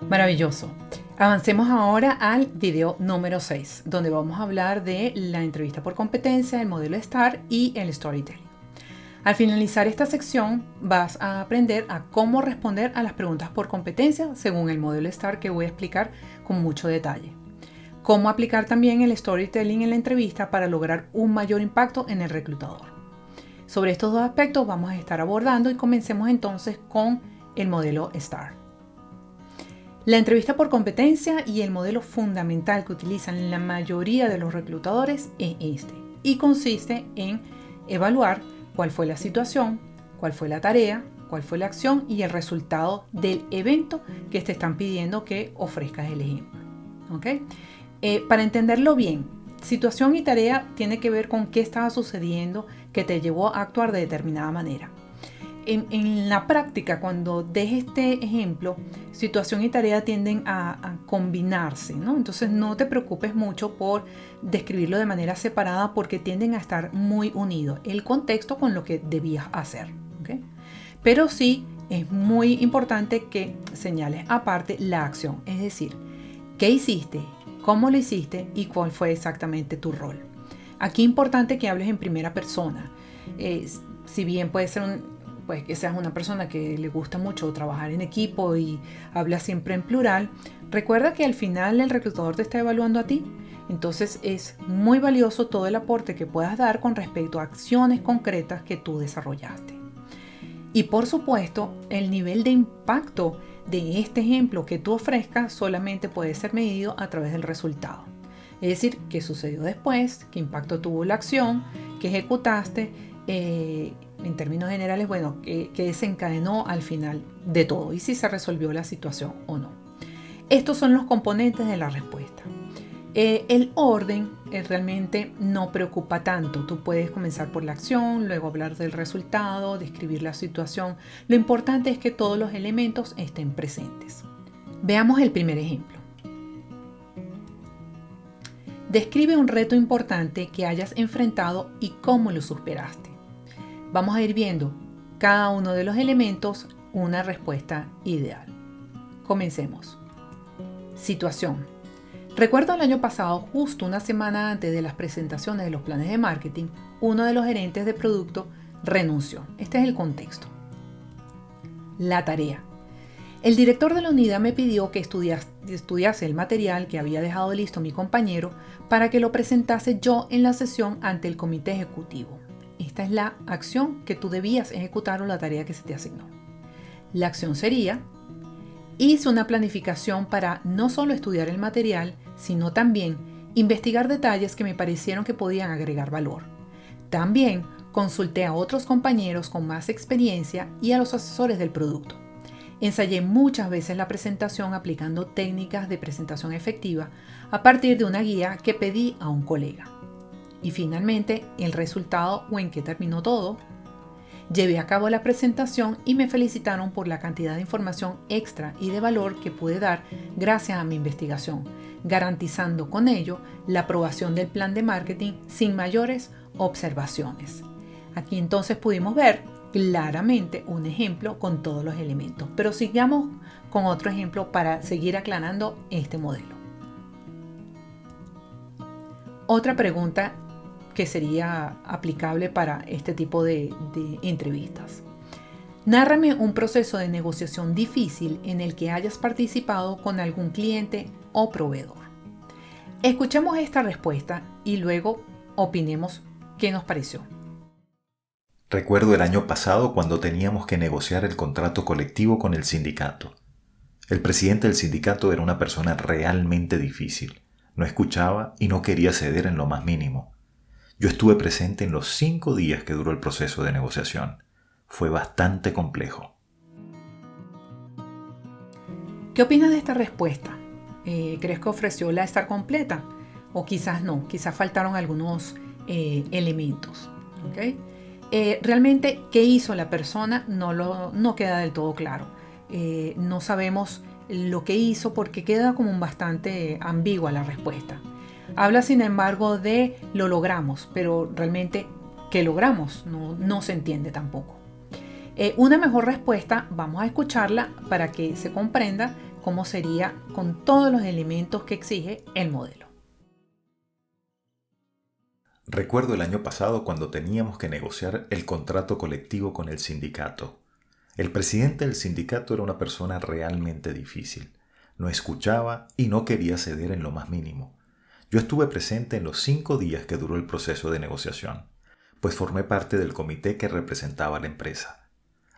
Maravilloso. Avancemos ahora al video número 6, donde vamos a hablar de la entrevista por competencia, el modelo STAR y el storytelling. Al finalizar esta sección vas a aprender a cómo responder a las preguntas por competencia según el modelo STAR que voy a explicar con mucho detalle. Cómo aplicar también el storytelling en la entrevista para lograr un mayor impacto en el reclutador. Sobre estos dos aspectos vamos a estar abordando y comencemos entonces con el modelo STAR. La entrevista por competencia y el modelo fundamental que utilizan la mayoría de los reclutadores es este y consiste en evaluar cuál fue la situación, cuál fue la tarea, cuál fue la acción y el resultado del evento que te están pidiendo que ofrezcas el ejemplo. ¿Okay? Para entenderlo bien, situación y tarea tiene que ver con qué estaba sucediendo que te llevó a actuar de determinada manera. En la práctica, cuando des este ejemplo, situación y tarea tienden a combinarse, ¿no? Entonces no te preocupes mucho por describirlo de manera separada porque tienden a estar muy unidos el contexto con lo que debías hacer, ¿okay? Pero sí es muy importante que señales aparte la acción, es decir, qué hiciste, cómo lo hiciste y cuál fue exactamente tu rol. Aquí es importante que hables en primera persona. Si bien puede ser pues que seas una persona que le gusta mucho trabajar en equipo y habla siempre en plural, recuerda que al final el reclutador te está evaluando a ti. Entonces es muy valioso todo el aporte que puedas dar con respecto a acciones concretas que tú desarrollaste. Y por supuesto, el nivel de impacto de este ejemplo que tú ofrezcas solamente puede ser medido a través del resultado. Es decir, qué sucedió después, qué impacto tuvo la acción, qué ejecutaste, en términos generales, bueno, que desencadenó al final de todo y si se resolvió la situación o no. Estos son los componentes de la respuesta. El orden realmente no preocupa tanto. Tú puedes comenzar por la acción, luego hablar del resultado, describir la situación. Lo importante es que todos los elementos estén presentes. Veamos el primer ejemplo. Describe un reto importante que hayas enfrentado y cómo lo superaste. Vamos a ir viendo cada uno de los elementos una respuesta ideal. Comencemos. Situación. Recuerdo el año pasado, justo una semana antes de las presentaciones de los planes de marketing, uno de los gerentes de producto renunció. Este es el contexto. La tarea. El director de la unidad me pidió que estudiase el material que había dejado listo mi compañero para que lo presentase yo en la sesión ante el comité ejecutivo. Esta es la acción que tú debías ejecutar o la tarea que se te asignó. La acción sería: hice una planificación para no solo estudiar el material, sino también investigar detalles que me parecieron que podían agregar valor. También consulté a otros compañeros con más experiencia y a los asesores del producto. Ensayé muchas veces la presentación aplicando técnicas de presentación efectiva a partir de una guía que pedí a un colega. Y finalmente, el resultado o en qué terminó todo. Llevé a cabo la presentación y me felicitaron por la cantidad de información extra y de valor que pude dar gracias a mi investigación, garantizando con ello la aprobación del plan de marketing sin mayores observaciones. Aquí entonces pudimos ver claramente un ejemplo con todos los elementos, pero sigamos con otro ejemplo para seguir aclarando este modelo. Otra pregunta que sería aplicable para este tipo de entrevistas. Nárrame un proceso de negociación difícil en el que hayas participado con algún cliente o proveedor. Escuchemos esta respuesta y luego opinemos qué nos pareció. Recuerdo el año pasado cuando teníamos que negociar el contrato colectivo con el sindicato. El presidente del sindicato era una persona realmente difícil. No escuchaba y no quería ceder en lo más mínimo. Yo estuve presente en los 5 días que duró el proceso de negociación. Fue bastante complejo. ¿Qué opinas de esta respuesta? ¿Crees que ofreció la STAR completa? O quizás no, quizás faltaron algunos elementos. ¿Okay? Realmente, ¿qué hizo la persona? No queda del todo claro. No sabemos lo que hizo porque queda como bastante ambigua la respuesta. Habla, sin embargo, de lo logramos, pero realmente, ¿qué logramos? No se entiende tampoco. Una mejor respuesta, vamos a escucharla para que se comprenda cómo sería con todos los elementos que exige el modelo. Recuerdo el año pasado cuando teníamos que negociar el contrato colectivo con el sindicato. El presidente del sindicato era una persona realmente difícil. No escuchaba y no quería ceder en lo más mínimo. Yo estuve presente en los 5 días que duró el proceso de negociación, pues formé parte del comité que representaba a la empresa.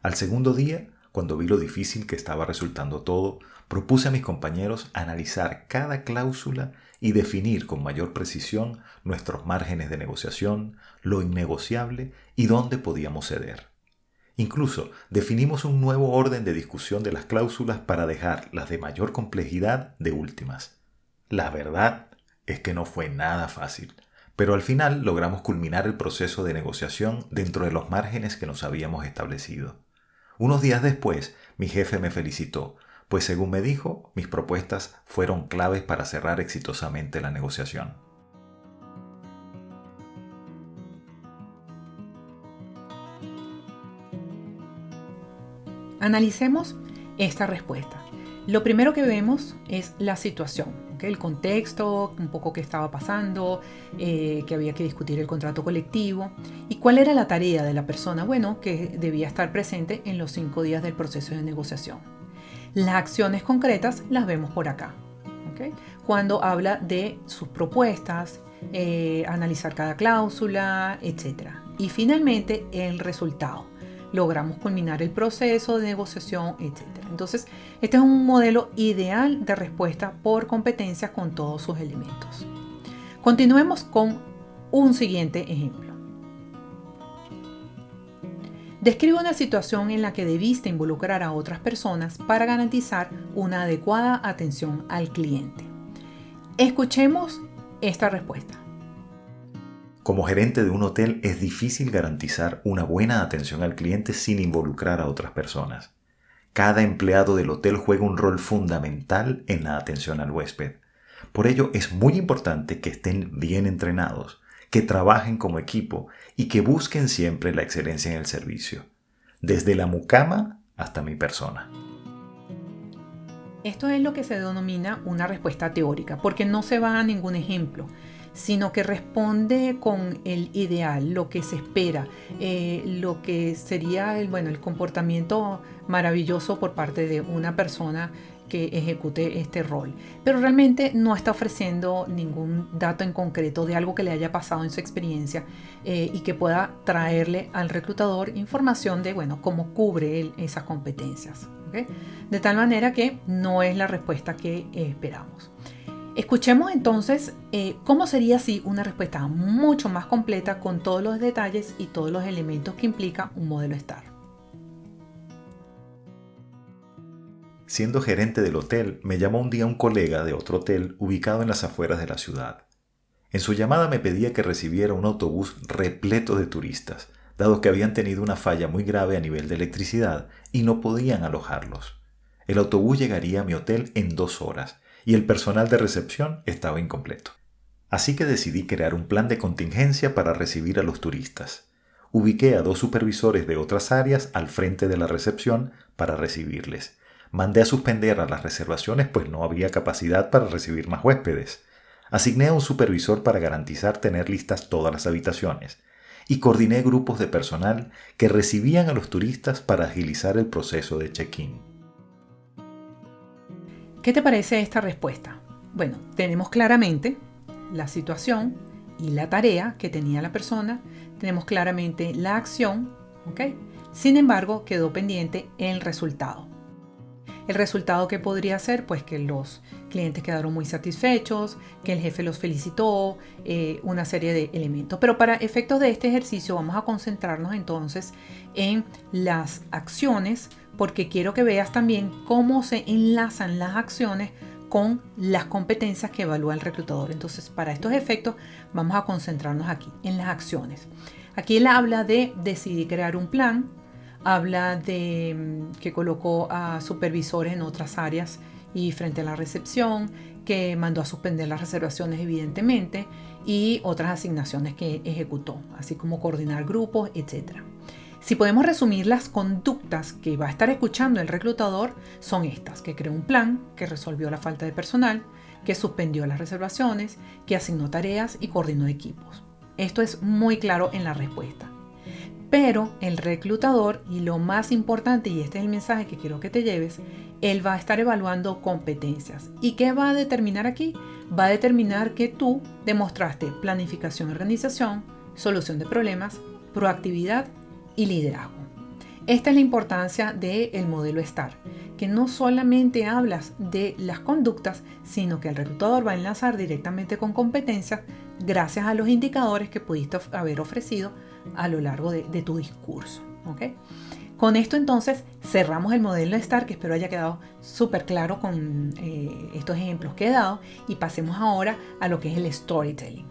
Al segundo día, cuando vi lo difícil que estaba resultando todo, propuse a mis compañeros analizar cada cláusula y definir con mayor precisión nuestros márgenes de negociación, lo innegociable y dónde podíamos ceder. Incluso definimos un nuevo orden de discusión de las cláusulas para dejar las de mayor complejidad de últimas. La verdad es que no fue nada fácil, pero al final logramos culminar el proceso de negociación dentro de los márgenes que nos habíamos establecido. Unos días después, mi jefe me felicitó, pues según me dijo, mis propuestas fueron claves para cerrar exitosamente la negociación. Analicemos esta respuesta. Lo primero que vemos es la situación, ¿okay? El contexto, un poco qué estaba pasando, que había que discutir el contrato colectivo y cuál era la tarea de la persona, bueno, que debía estar presente en los 5 días del proceso de negociación. Las acciones concretas las vemos por acá, ¿okay? Cuando habla de sus propuestas, analizar cada cláusula, etc. Y finalmente el resultado. Logramos culminar el proceso de negociación, etc. Entonces, este es un modelo ideal de respuesta por competencias con todos sus elementos. Continuemos con un siguiente ejemplo. Describe una situación en la que debiste involucrar a otras personas para garantizar una adecuada atención al cliente. Escuchemos esta respuesta. Como gerente de un hotel es difícil garantizar una buena atención al cliente sin involucrar a otras personas. Cada empleado del hotel juega un rol fundamental en la atención al huésped. Por ello es muy importante que estén bien entrenados, que trabajen como equipo y que busquen siempre la excelencia en el servicio, desde la mucama hasta mi persona. Esto es lo que se denomina una respuesta teórica, porque no se va a ningún ejemplo, sino que responde con el ideal, lo que se espera, lo que sería el comportamiento maravilloso por parte de una persona que ejecute este rol. Pero realmente no está ofreciendo ningún dato en concreto de algo que le haya pasado en su experiencia y que pueda traerle al reclutador información de cómo cubre él esas competencias. ¿Okay? De tal manera que no es la respuesta que esperamos. Escuchemos entonces cómo sería así una respuesta mucho más completa con todos los detalles y todos los elementos que implica un modelo STAR. Siendo gerente del hotel, me llamó un día un colega de otro hotel ubicado en las afueras de la ciudad. En su llamada me pedía que recibiera un autobús repleto de turistas, dado que habían tenido una falla muy grave a nivel de electricidad y no podían alojarlos. El autobús llegaría a mi hotel en 2 horas y el personal de recepción estaba incompleto. Así que decidí crear un plan de contingencia para recibir a los turistas. Ubiqué a 2 supervisores de otras áreas al frente de la recepción para recibirles. Mandé a suspender a las reservaciones pues no había capacidad para recibir más huéspedes. Asigné a un supervisor para garantizar tener listas todas las habitaciones y coordiné grupos de personal que recibían a los turistas para agilizar el proceso de check-in. ¿Qué te parece esta respuesta? Bueno, tenemos claramente la situación y la tarea que tenía la persona, tenemos claramente la acción, ¿ok? Sin embargo, quedó pendiente el resultado. El resultado que podría ser, pues que los clientes quedaron muy satisfechos, que el jefe los felicitó, una serie de elementos. Pero para efectos de este ejercicio vamos a concentrarnos entonces en las acciones, porque quiero que veas también cómo se enlazan las acciones con las competencias que evalúa el reclutador. Entonces, para estos efectos vamos a concentrarnos aquí, en las acciones. Aquí él habla de decidir crear un plan, habla de que colocó a supervisores en otras áreas y frente a la recepción, que mandó a suspender las reservaciones evidentemente y otras asignaciones que ejecutó, así como coordinar grupos, etc. Si podemos resumir las conductas que va a estar escuchando el reclutador, son estas: que creó un plan, que resolvió la falta de personal, que suspendió las reservaciones, que asignó tareas y coordinó equipos. Esto es muy claro en la respuesta. Pero el reclutador, y lo más importante, y este es el mensaje que quiero que te lleves, él va a estar evaluando competencias. ¿Y qué va a determinar aquí? Va a determinar que tú demostraste planificación y organización, solución de problemas, proactividad y liderazgo. Esta es la importancia del modelo STAR, que no solamente hablas de las conductas, sino que el reclutador va a enlazar directamente con competencias gracias a los indicadores que pudiste haber ofrecido a lo largo de tu discurso. ¿Okay? Con esto entonces cerramos el modelo STAR, que espero haya quedado súper claro con estos ejemplos que he dado, y pasemos ahora a lo que es el storytelling.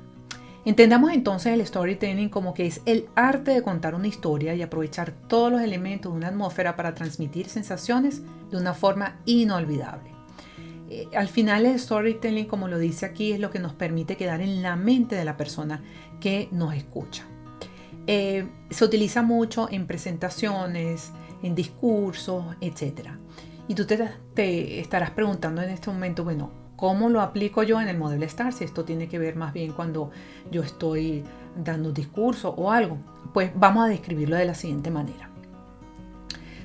Entendamos entonces el storytelling como que es el arte de contar una historia y aprovechar todos los elementos de una atmósfera para transmitir sensaciones de una forma inolvidable. Al final el storytelling, como lo dice aquí, es lo que nos permite quedar en la mente de la persona que nos escucha. Se utiliza mucho en presentaciones, en discursos, etc. Y tú te estarás preguntando en este momento, bueno, ¿cómo lo aplico yo en el modelo STAR? Si esto tiene que ver más bien cuando yo estoy dando un discurso o algo. Pues vamos a describirlo de la siguiente manera.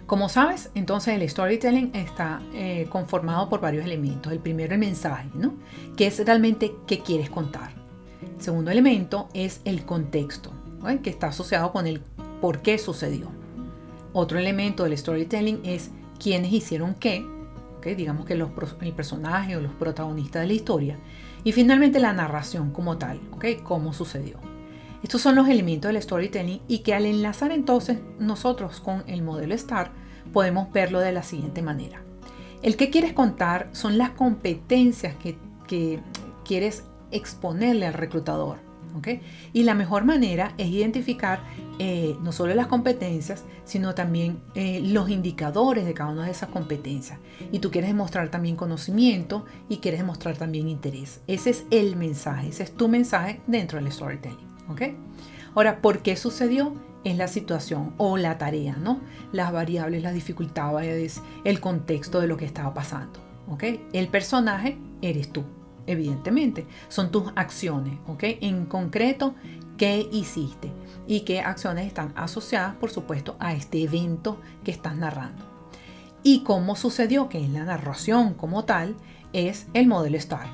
Como sabes, entonces el storytelling está conformado por varios elementos. El primero, el mensaje, ¿no? Que es realmente qué quieres contar. El segundo elemento es el contexto, ¿no? Que está asociado con el por qué sucedió. Otro elemento del storytelling es quiénes hicieron qué, ¿okay? Digamos que el personaje o los protagonistas de la historia. Y finalmente la narración como tal, ¿okay? Cómo sucedió. Estos son los elementos del storytelling, y que al enlazar entonces nosotros con el modelo STAR podemos verlo de la siguiente manera. El que quieres contar son las competencias que quieres exponerle al reclutador. ¿Okay? Y la mejor manera es identificar no solo las competencias, sino también los indicadores de cada una de esas competencias. Y tú quieres demostrar también conocimiento y quieres demostrar también interés. Ese es el mensaje, ese es tu mensaje dentro del storytelling. ¿Okay? Ahora, ¿por qué sucedió? Es la situación o la tarea, ¿no? Las variables, las dificultades, el contexto de lo que estaba pasando. ¿Okay? El personaje eres tú. Evidentemente, son tus acciones, ¿ok? En concreto, ¿qué hiciste? Y qué acciones están asociadas, por supuesto, a este evento que estás narrando. Y cómo sucedió, que es la narración como tal, es el modelo STAR,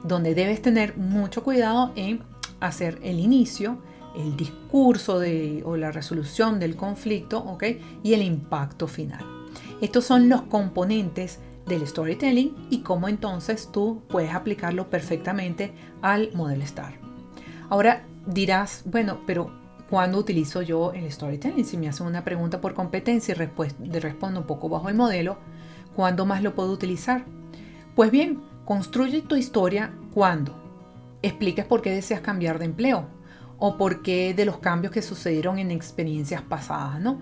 donde debes tener mucho cuidado en hacer el inicio, el discurso o la resolución del conflicto, ¿ok? Y el impacto final. Estos son los componentes del storytelling y cómo entonces tú puedes aplicarlo perfectamente al modelo STAR. Ahora dirás, bueno, pero ¿cuándo utilizo yo el storytelling? Si me hacen una pregunta por competencia y respondo un poco bajo el modelo, ¿cuándo más lo puedo utilizar? Pues bien, construye tu historia cuando expliques por qué deseas cambiar de empleo o por qué de los cambios que sucedieron en experiencias pasadas, ¿no?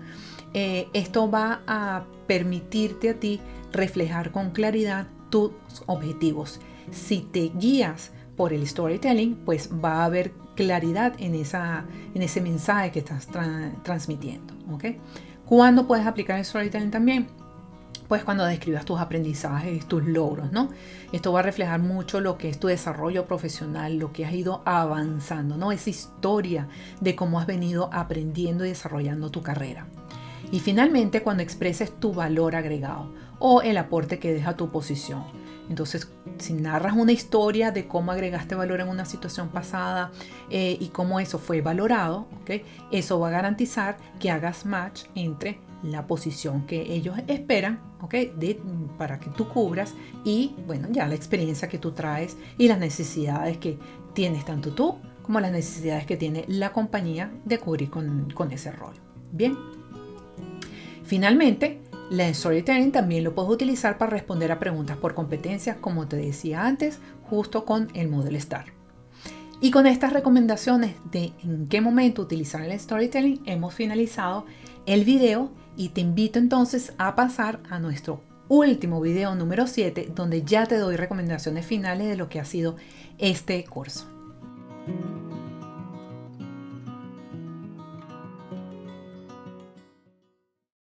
Esto va a permitirte a ti reflejar con claridad tus objetivos. Si te guías por el storytelling, pues va a haber claridad en ese mensaje que estás transmitiendo. ¿Okay? ¿Cuándo puedes aplicar el storytelling también? Pues cuando describas tus aprendizajes, tus logros, ¿no? Esto va a reflejar mucho lo que es tu desarrollo profesional, lo que has ido avanzando, ¿no? Esa historia de cómo has venido aprendiendo y desarrollando tu carrera. Y finalmente, cuando expreses tu valor agregado o el aporte que deja tu posición. Entonces, si narras una historia de cómo agregaste valor en una situación pasada y cómo eso fue valorado, ¿okay? Eso va a garantizar que hagas match entre la posición que ellos esperan, ¿okay? Para que tú cubras y, bueno, ya la experiencia que tú traes y las necesidades que tienes tanto tú como las necesidades que tiene la compañía de cubrir con ese rol. Bien. Finalmente, la storytelling también lo puedes utilizar para responder a preguntas por competencias, como te decía antes, justo con el modelo STAR. Y con estas recomendaciones de en qué momento utilizar el storytelling, hemos finalizado el video y te invito entonces a pasar a nuestro último video número 7, donde ya te doy recomendaciones finales de lo que ha sido este curso.